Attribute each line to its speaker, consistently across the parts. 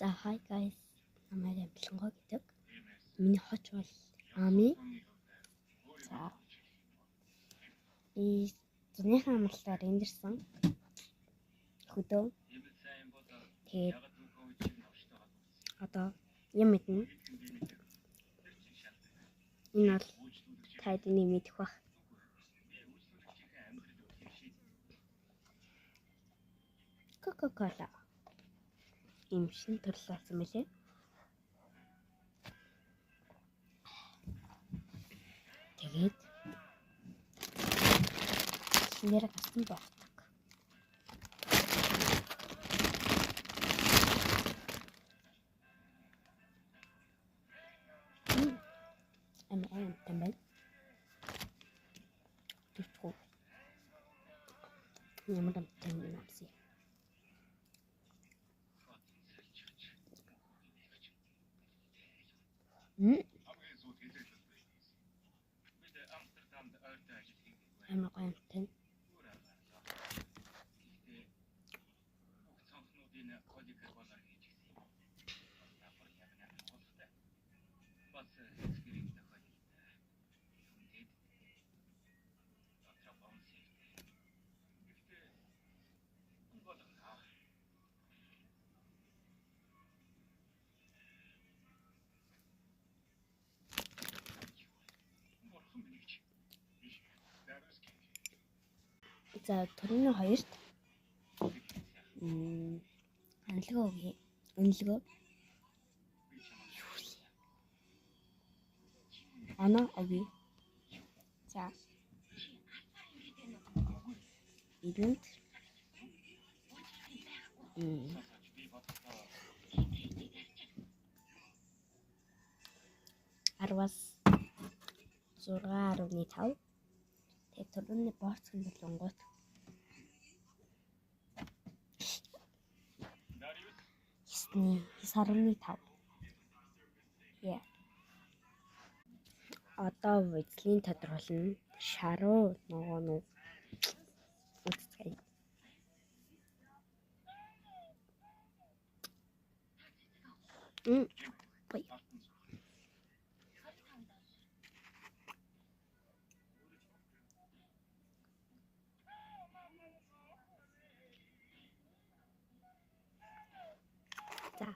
Speaker 1: За hi guys. Намайг Амтлангой гэдэг. Миний хоч бол Ами. За. Зуныхан амралтаар эндэрсэн. Хөдөө. Тэгээд одоо юм мэднэ. Энэ бол тайдны мэдэх бах. Coca-Cola. Ийм шин төрөл болсон мөлий. Тэгээд шинээр гасан болдог. Тамбай. Тэвчгүй. Ямар тамбай намси. Амар гонтой. За төрний хоёрт үнэлгөө Ана оги. За идэнт Арвас 6.5. Тэгээд төрний борцгийн болонгот Сарны 5. Яа. Одоо визлийн тодруулна. Шаруу нөгөө нь үзцгээе. Бай. За.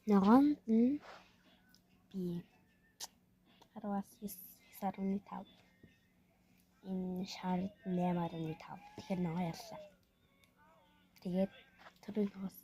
Speaker 1: Ногоон би 9.5. Энэ шард 8.5. Тэгэхээр ногоо яллаа. Тэгээд төрийн хос